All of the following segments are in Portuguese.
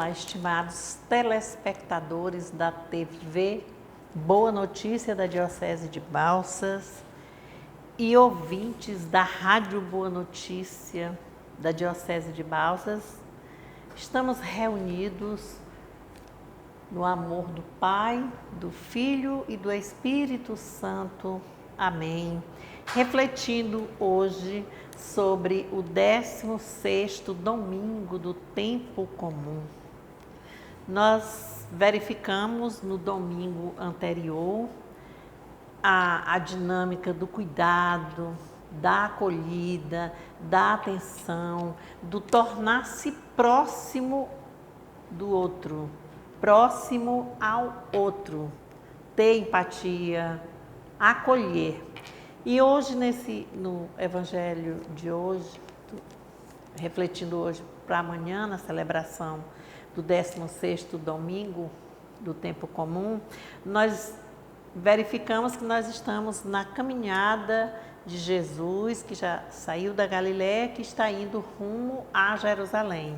Olá, estimados telespectadores da TV Boa Notícia da Diocese de Balsas e ouvintes da Rádio Boa Notícia da Diocese de Balsas. Estamos reunidos no amor do Pai, do Filho e do Espírito Santo. Amém. Refletindo hoje sobre o 16º domingo do tempo comum. Nós verificamos no domingo anterior a dinâmica do cuidado, da acolhida, da atenção, do tornar-se próximo do outro, próximo ao outro, ter empatia, acolher. E hoje, no Evangelho de hoje, refletindo hoje para amanhã, na celebração do 16º domingo do tempo comum, nós verificamos que nós estamos na caminhada de Jesus, que já saiu da Galiléia, que está indo rumo a Jerusalém.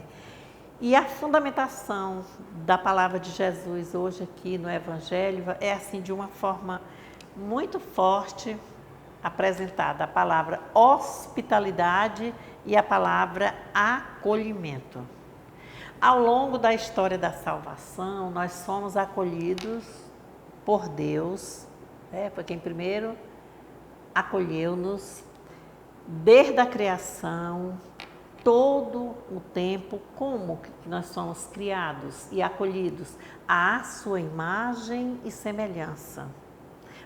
E a fundamentação da palavra de Jesus hoje aqui no Evangelho é assim, de uma forma muito forte, apresentada a palavra hospitalidade e a palavra acolhimento. Ao longo da história da salvação, nós somos acolhidos por Deus, foi quem primeiro acolheu-nos, desde a criação, todo o tempo, como que nós somos criados e acolhidos à sua imagem e semelhança.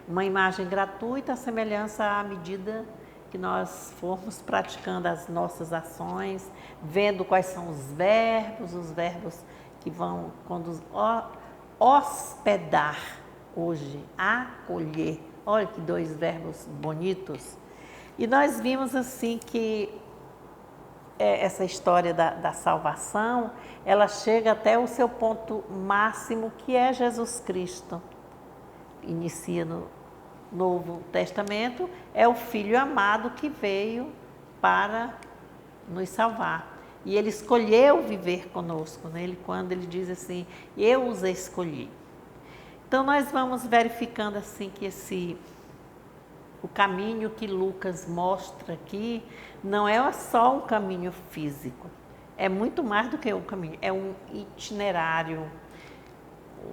Uma imagem gratuita, a semelhança à medida que nós formos praticando as nossas ações, vendo quais são os verbos que vão hospedar hoje, acolher. Olha que dois verbos bonitos. E nós vimos assim que essa história da salvação, ela chega até o seu ponto máximo, que é Jesus Cristo. Inicia no Novo Testamento, é o Filho amado que veio para nos salvar. E Ele escolheu viver conosco, né? Quando Ele diz assim, eu os escolhi. Então nós vamos verificando assim que o caminho que Lucas mostra aqui não é só um caminho físico, é muito mais do que um caminho, é um itinerário,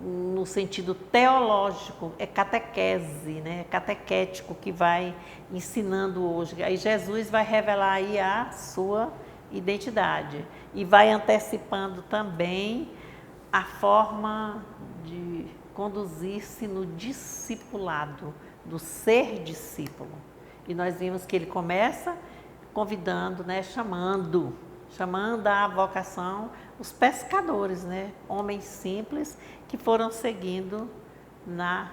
no sentido teológico, é catequese, né? Catequético, que vai ensinando hoje. Aí Jesus vai revelar aí a sua identidade e vai antecipando também a forma de conduzir-se no discipulado, do ser discípulo. E nós vimos que ele começa convidando, né? chamando à vocação os pescadores, né? Homens simples que foram seguindo na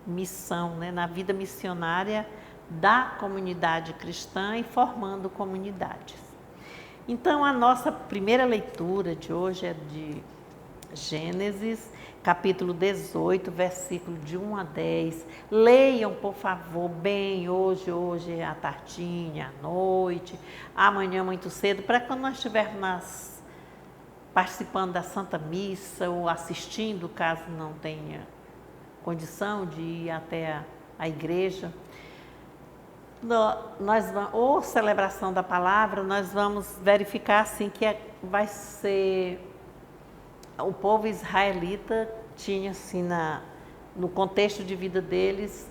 missão, né? Na vida missionária da comunidade cristã e formando comunidades. Então, a nossa primeira leitura de hoje é de Gênesis, capítulo 18, versículo de 1 a 10. Leiam, por favor, bem, hoje à tardinha, à noite, amanhã muito cedo, para quando nós estivermos participando da Santa Missa ou assistindo, caso não tenha condição de ir até a igreja, ou celebração da palavra, nós vamos verificar assim que vai ser... O povo israelita tinha assim no contexto de vida deles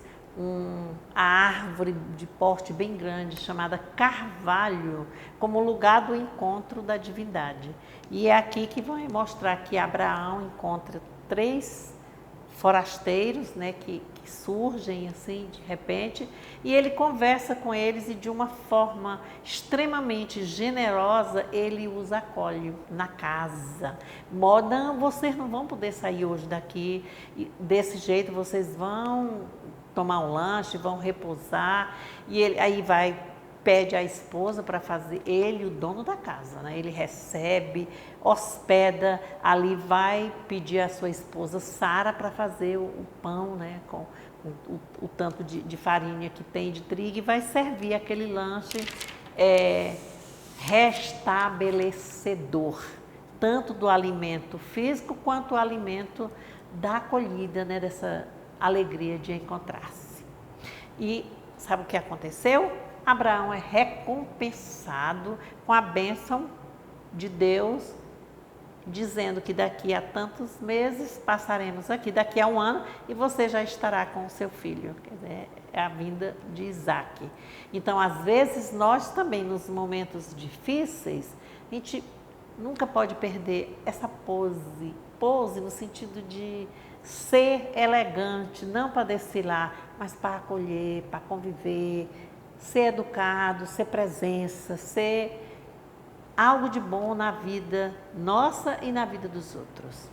a árvore de porte bem grande chamada carvalho como lugar do encontro da divindade. E é aqui que vai mostrar que Abraão encontra 3 forasteiros, né, que surgem assim de repente, e ele conversa com eles e de uma forma extremamente generosa ele os acolhe na casa. Não, vocês não vão poder sair hoje daqui, desse jeito vocês vão tomar um lanche, vão repousar, e ele aí pede a esposa para fazer, ele, o dono da casa, né? Ele recebe, hospeda, ali vai pedir a sua esposa Sara para fazer o pão, né? Com o tanto de farinha que tem de trigo, e vai servir aquele lanche restabelecedor. tanto do alimento físico quanto o alimento da acolhida, né, dessa alegria de encontrar-se. E sabe o que aconteceu? Abraão é recompensado com a bênção de Deus, dizendo que daqui a tantos meses passaremos aqui, daqui a um ano, e você já estará com o seu filho. Quer dizer, é a vinda de Isaac. Então, às vezes, nós também, nos momentos difíceis, a gente nunca pode perder essa pose. Pose no sentido de ser elegante, não para desfilar, mas para acolher, para conviver, ser educado, ser presença, ser algo de bom na vida nossa e na vida dos outros.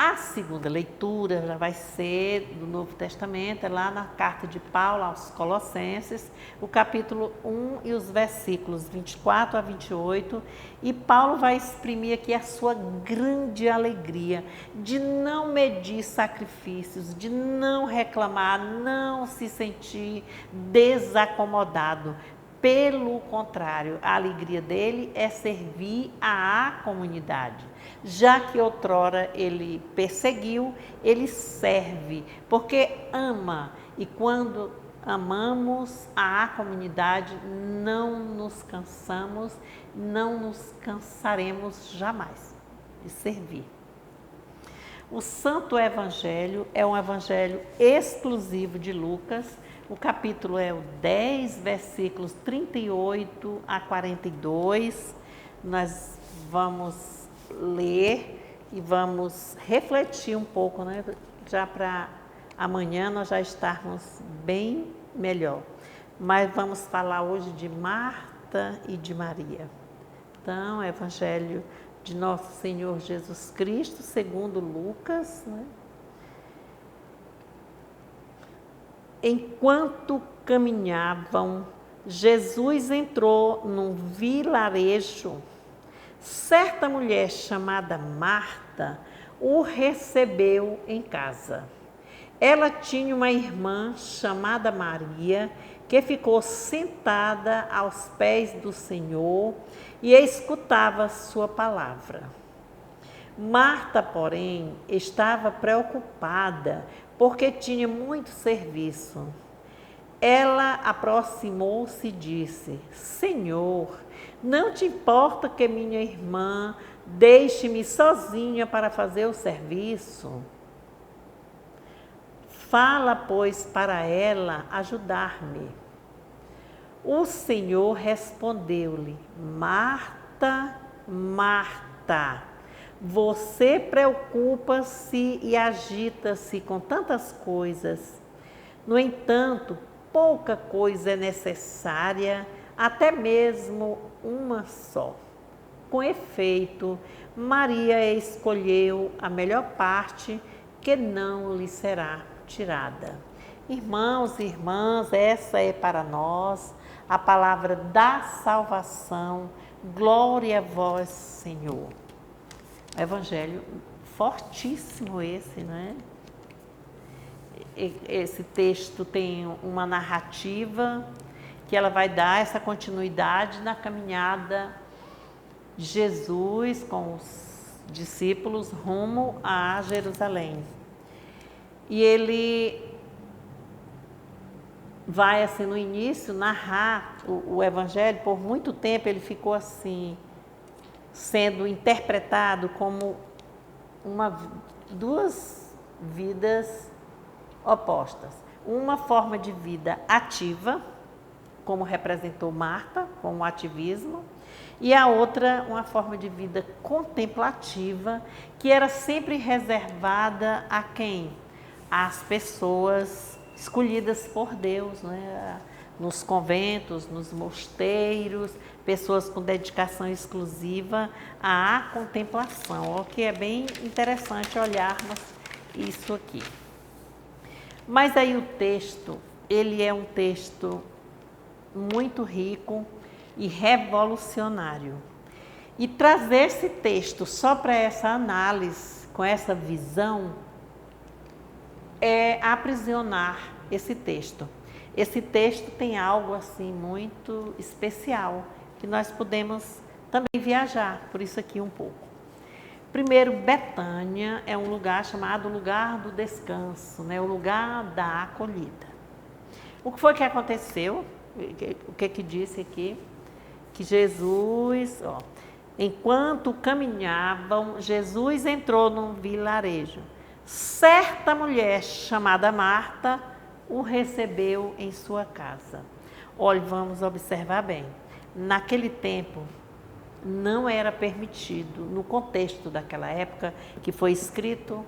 A segunda leitura já vai ser do Novo Testamento, é lá na carta de Paulo aos Colossenses, o capítulo 1 e os versículos 24 a 28, e Paulo vai exprimir aqui a sua grande alegria de não medir sacrifícios, de não reclamar, não se sentir desacomodado. Pelo contrário, a alegria dele é servir à comunidade. Já que outrora ele perseguiu, ele serve, porque ama. E quando amamos a comunidade, não nos cansamos, não nos cansaremos jamais de servir. O Santo Evangelho é um evangelho exclusivo de Lucas. O capítulo é o 10, versículos 38 a 42. Nós vamos ler e vamos refletir um pouco, né? Já para amanhã nós já estarmos bem melhor. Mas vamos falar hoje de Marta e de Maria. Então, Evangelho de Nosso Senhor Jesus Cristo, segundo Lucas, né? Enquanto caminhavam, Jesus entrou num vilarejo. Certa mulher chamada Marta o recebeu em casa. Ela tinha uma irmã chamada Maria, que ficou sentada aos pés do Senhor e escutava sua palavra. Marta, porém, estava preocupada, porque tinha muito serviço. Ela aproximou-se e disse: Senhor, não te importa que minha irmã deixe-me sozinha para fazer o serviço? Fala, pois, para ela ajudar-me. O Senhor respondeu-lhe: Marta, Marta, você preocupa-se e agita-se com tantas coisas. No entanto, pouca coisa é necessária, até mesmo uma só. Com efeito, Maria escolheu a melhor parte, que não lhe será tirada. Irmãos e irmãs, essa é para nós a palavra da salvação. Glória a vós, Senhor. Evangelho fortíssimo esse, né? Esse texto tem uma narrativa que ela vai dar essa continuidade na caminhada de Jesus com os discípulos rumo a Jerusalém. E ele vai, assim, no início, narrar o Evangelho. Por muito tempo ele ficou assim, sendo interpretado como duas vidas opostas. Uma forma de vida ativa, como representou Marta, com o ativismo, e a outra, uma forma de vida contemplativa, que era sempre reservada a quem? Às pessoas escolhidas por Deus, né? Nos conventos, nos mosteiros, pessoas com dedicação exclusiva à contemplação, o que é bem interessante olharmos isso aqui. Mas aí o texto, ele é um texto muito rico e revolucionário. E trazer esse texto só para essa análise, com essa visão, é aprisionar esse texto. Esse texto tem algo assim muito especial, que nós podemos também viajar por isso aqui um pouco. Primeiro, Betânia é um lugar chamado lugar do descanso, né? O lugar da acolhida. O que foi que aconteceu? O que disse aqui? Que Jesus, enquanto caminhavam, Jesus entrou num vilarejo. Certa mulher chamada Marta o recebeu em sua casa. Olha, vamos observar bem. Naquele tempo, não era permitido, no contexto daquela época, que foi escrito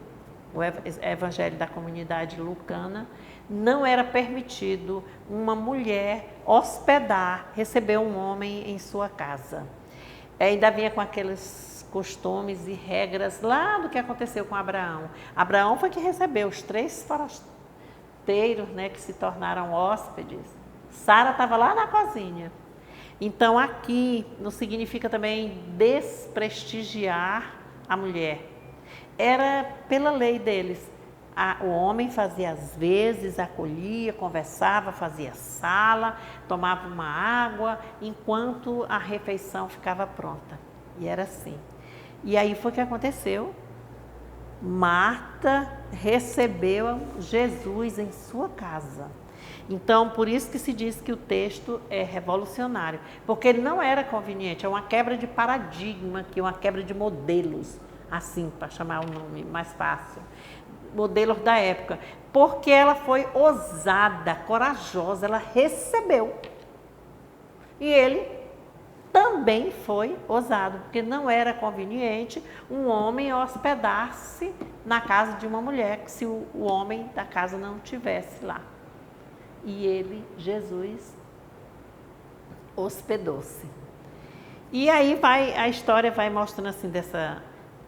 o Evangelho da Comunidade Lucana, não era permitido uma mulher hospedar, receber um homem em sua casa. Ainda vinha com aqueles costumes e regras lá do que aconteceu com Abraão. Abraão foi que recebeu os 3 forasteiros, né, que se tornaram hóspedes. Sara estava lá na cozinha. Então, aqui não significa também desprestigiar a mulher. Era pela lei deles. O homem fazia às vezes, acolhia, conversava, fazia sala, tomava uma água, enquanto a refeição ficava pronta. E era assim. E aí foi o que aconteceu. Marta recebeu Jesus em sua casa. Então, por isso que se diz que o texto é revolucionário, porque ele não era conveniente, é uma quebra de paradigma, que é uma quebra de modelos, assim, para chamar o nome mais fácil, modelos da época, porque ela foi ousada, corajosa, ela recebeu. E ele também foi ousado, porque não era conveniente um homem hospedar-se na casa de uma mulher, se o homem da casa não estivesse lá. E ele, Jesus, hospedou-se. E aí a história vai mostrando assim,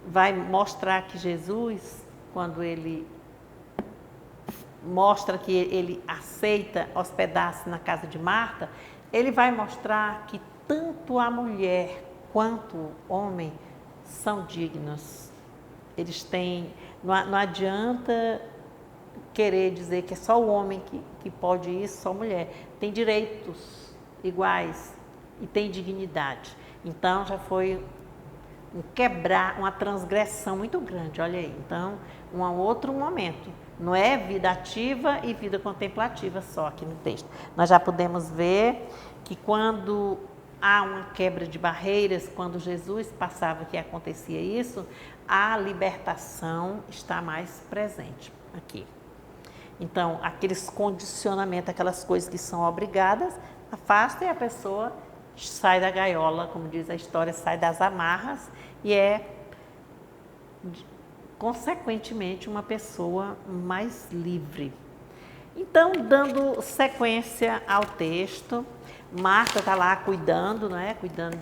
vai mostrar que Jesus, quando ele mostra que ele aceita hospedar-se na casa de Marta, ele vai mostrar que tanto a mulher quanto o homem são dignos. Eles têm, não adianta querer dizer que é só o homem que pode isso, só a mulher. Tem direitos iguais e tem dignidade. Então, já foi uma transgressão muito grande, olha aí. Então, um outro momento. Não é vida ativa e vida contemplativa só aqui no texto. Nós já podemos ver que quando há uma quebra de barreiras, quando Jesus passava que acontecia isso, a libertação está mais presente aqui. Então, aqueles condicionamentos, aquelas coisas que são obrigadas, afasta e a pessoa sai da gaiola, como diz a história, sai das amarras e é, consequentemente, uma pessoa mais livre. Então, dando sequência ao texto, Marta está lá cuidando, né? Cuidando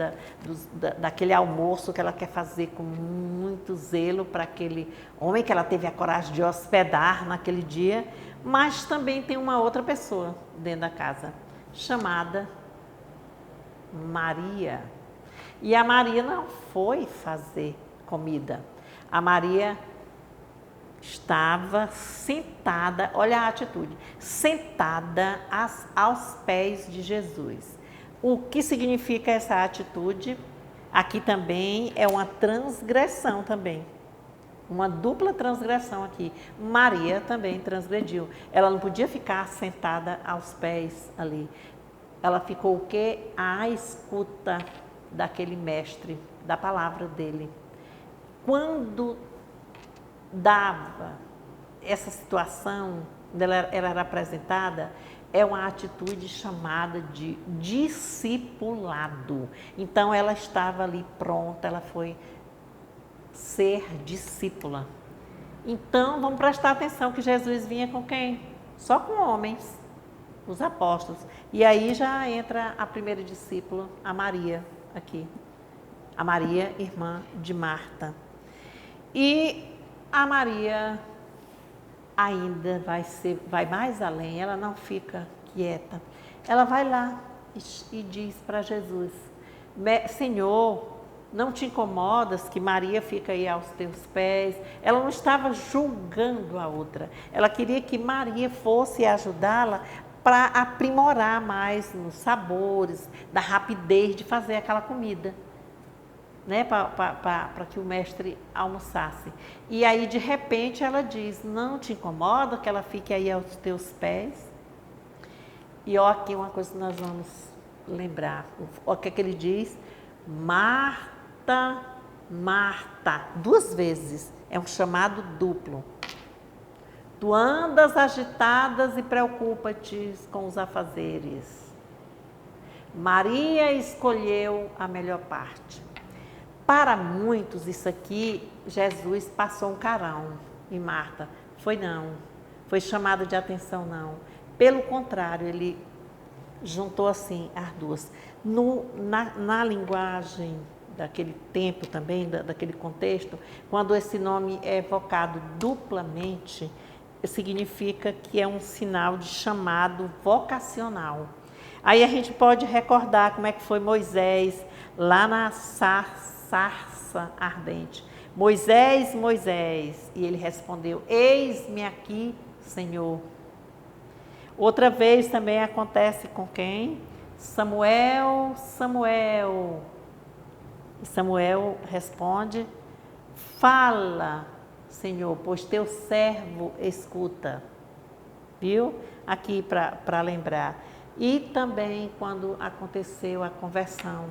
daquele almoço que ela quer fazer com muito zelo para aquele homem que ela teve a coragem de hospedar naquele dia, mas também tem uma outra pessoa dentro da casa, chamada Maria. E a Maria não foi fazer comida. A Maria estava sentada, olha a atitude, sentada aos pés de Jesus. O que significa essa atitude? Aqui também é uma transgressão também, uma dupla transgressão aqui. Maria também transgrediu. Ela não podia ficar sentada aos pés ali. Ela ficou o quê? À escuta daquele mestre, da palavra dele. Quando dava essa situação, ela era apresentada, é uma atitude chamada de discipulado. Então, ela estava ali pronta, ela foi ser discípula. Então, vamos prestar atenção que Jesus vinha com quem? Só com homens, os apóstolos. E aí já entra a primeira discípula, a Maria, aqui. A Maria, irmã de Marta. E a Maria ainda vai mais além, ela não fica quieta. Ela vai lá e diz para Jesus: Senhor, não te incomodas que Maria fica aí aos teus pés? Ela não estava julgando a outra. Ela queria que Maria fosse ajudá-la para aprimorar mais nos sabores, da rapidez de fazer aquela comida. né, para que o mestre almoçasse. E aí, de repente, ela diz, não te incomoda que ela fique aí aos teus pés? E ó, aqui uma coisa que nós vamos lembrar. O que é que ele diz? Marta, Marta. 2 vezes. É um chamado duplo. Tu andas agitadas e preocupa-te com os afazeres. Maria escolheu a melhor parte. Para muitos, isso aqui, Jesus passou um carão em Marta. Foi não. Foi chamado de atenção, não. Pelo contrário, ele juntou assim as duas. Na linguagem daquele tempo também, daquele contexto, quando esse nome é evocado duplamente, significa que é um sinal de chamado vocacional. Aí a gente pode recordar como é que foi Moisés lá na sarça ardente. Moisés, Moisés. E ele respondeu, eis-me aqui, Senhor. Outra vez também acontece com quem? Samuel, Samuel. E Samuel responde, fala, Senhor, pois teu servo escuta. Viu? Aqui para lembrar. E também quando aconteceu a conversão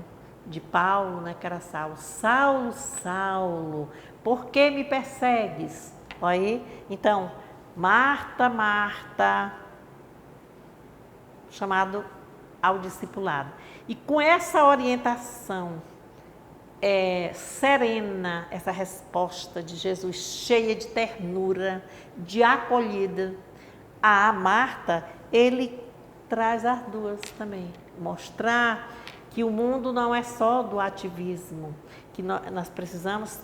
de Paulo, né, que era Saulo. Saulo, Saulo, por que me persegues? Olha aí. Então, Marta, Marta, chamado ao discipulado. E com essa orientação serena, essa resposta de Jesus, cheia de ternura, de acolhida, a Marta, ele traz as duas também. Mostrar que o mundo não é só do ativismo, que nós precisamos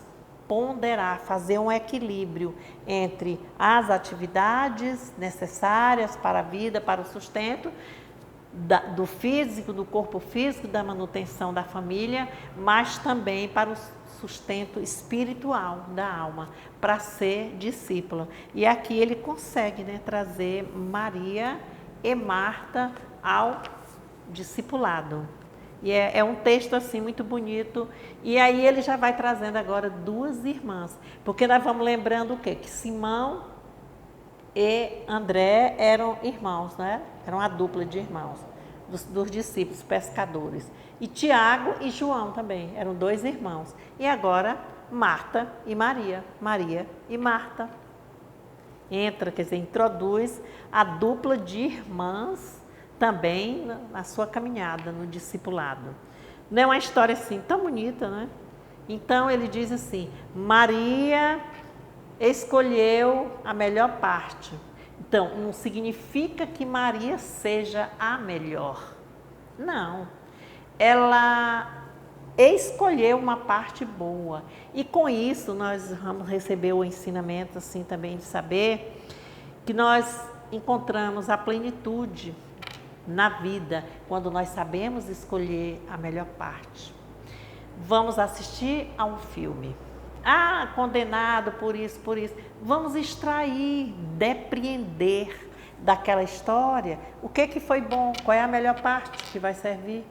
ponderar, fazer um equilíbrio entre as atividades necessárias para a vida, para o sustento, do físico, do corpo físico, da manutenção da família, mas também para o sustento espiritual da alma, para ser discípula. E aqui ele consegue, né, trazer Maria e Marta ao discipulado. E é um texto assim muito bonito. E aí ele já vai trazendo agora 2 irmãs, porque nós vamos lembrando o quê? Que Simão e André eram irmãos, né? Eram a dupla de irmãos, dos discípulos pescadores. E Tiago e João também, eram 2 irmãos. E agora Marta e Maria, Maria e Marta. Entra, quer dizer, introduz a dupla de irmãs também na sua caminhada, no discipulado. Não é uma história assim tão bonita, né? Então ele diz assim, Maria escolheu a melhor parte. Então, não significa que Maria seja a melhor. Não. Ela escolheu uma parte boa. E com isso, nós vamos receber o ensinamento assim também de saber que nós encontramos a plenitude na vida quando nós sabemos escolher a melhor parte. Vamos assistir a um filme. Ah, condenado por isso, por isso. Vamos extrair, depreender daquela história o que foi bom, qual é a melhor parte que vai servir.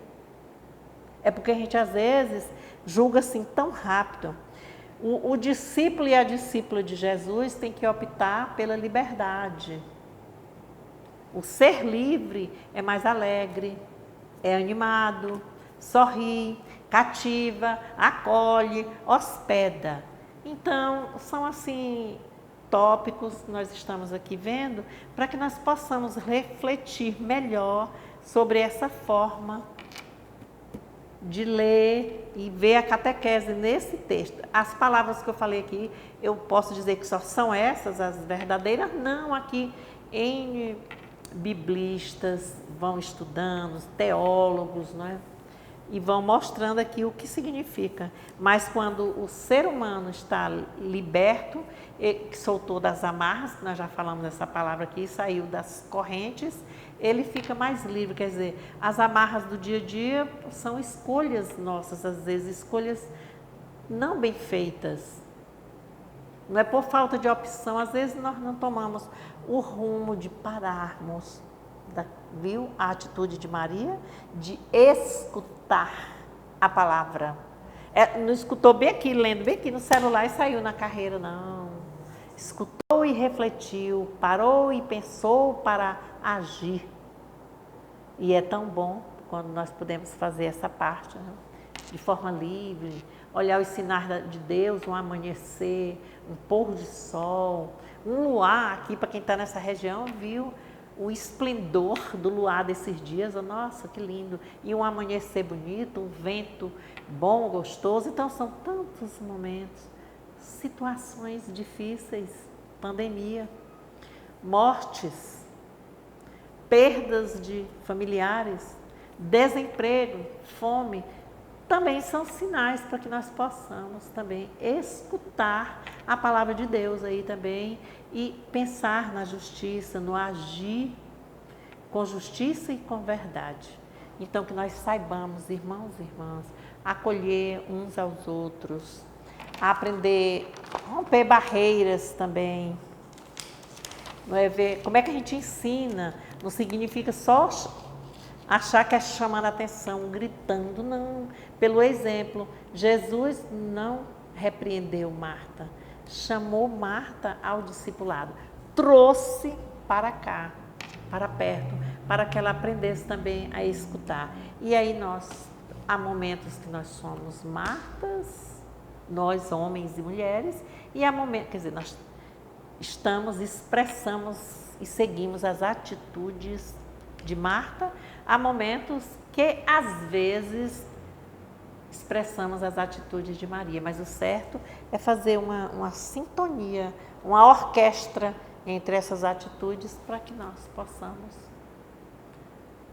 É porque a gente às vezes julga assim tão rápido. O discípulo e a discípula de Jesus tem que optar pela liberdade. O ser livre é mais alegre, é animado, sorri, cativa, acolhe, hospeda. Então, são assim tópicos que nós estamos aqui vendo para que nós possamos refletir melhor sobre essa forma de ler e ver a catequese nesse texto. As palavras que eu falei aqui, eu posso dizer que só são essas as verdadeiras? Não, aqui em biblistas vão estudando, teólogos, não é? E vão mostrando aqui o que significa. Mas quando o ser humano está liberto, que soltou das amarras, que nós já falamos dessa palavra aqui, saiu das correntes, ele fica mais livre. Quer dizer, as amarras do dia a dia são escolhas nossas, às vezes escolhas não bem feitas. Não é por falta de opção, às vezes nós não tomamos o rumo de pararmos. Viu a atitude de Maria? De escutar a palavra. Não escutou bem aqui, lendo bem aqui no celular e saiu na carreira, não. Escutou e refletiu, parou e pensou para agir. E é tão bom quando nós podemos fazer essa parte, né? De forma livre, olhar os sinais de Deus, um amanhecer, um pôr de sol, um luar aqui, para quem está nessa região, viu o esplendor do luar desses dias, nossa, que lindo, e um amanhecer bonito, um vento bom, gostoso. Então são tantos momentos, situações difíceis, pandemia, mortes, perdas de familiares, desemprego, fome, também são sinais para que nós possamos também escutar a palavra de Deus aí também e pensar na justiça, no agir com justiça e com verdade. Então que nós saibamos, irmãos e irmãs, acolher uns aos outros, aprender a romper barreiras também. Não é ver como é que a gente ensina, não significa só achar que é chamando a atenção, gritando, não. Pelo exemplo, Jesus não repreendeu Marta, chamou Marta ao discipulado, trouxe para cá, para perto, para que ela aprendesse também a escutar. E aí há momentos que nós somos Martas, nós homens e mulheres, e há momentos, quer dizer, nós expressamos e seguimos as atitudes de Marta. Há momentos que, às vezes, expressamos as atitudes de Maria, mas o certo é fazer uma sintonia, uma orquestra entre essas atitudes para que nós possamos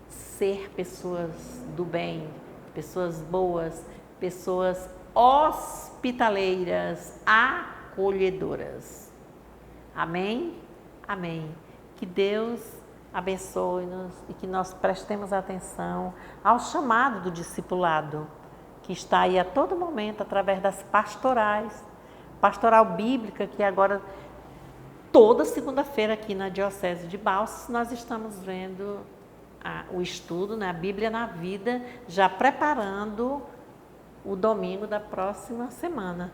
ser pessoas do bem, pessoas boas, pessoas hospitaleiras, acolhedoras. Amém? Amém. Que Deus abençoe-nos e que nós prestemos atenção ao chamado do discipulado, que está aí a todo momento através das pastorais, pastoral bíblica, que agora toda segunda-feira aqui na Diocese de Balsas nós estamos vendo o estudo, né, a Bíblia na Vida, já preparando o domingo da próxima semana.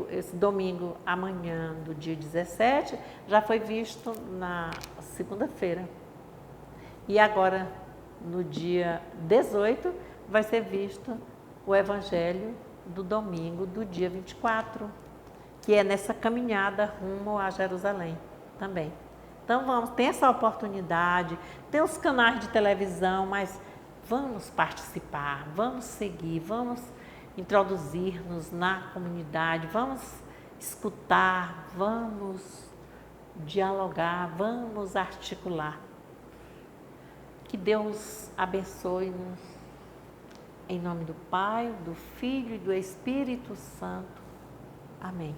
Esse domingo, amanhã, do dia 17, já foi visto na segunda-feira. E agora, no dia 18, vai ser visto o Evangelho do domingo, do dia 24, que é nessa caminhada rumo a Jerusalém também. Então tem essa oportunidade, tem os canais de televisão, mas vamos participar, vamos seguir, vamos introduzir-nos na comunidade, vamos escutar, vamos dialogar, vamos articular. Que Deus abençoe-nos, em nome do Pai, do Filho e do Espírito Santo. Amém.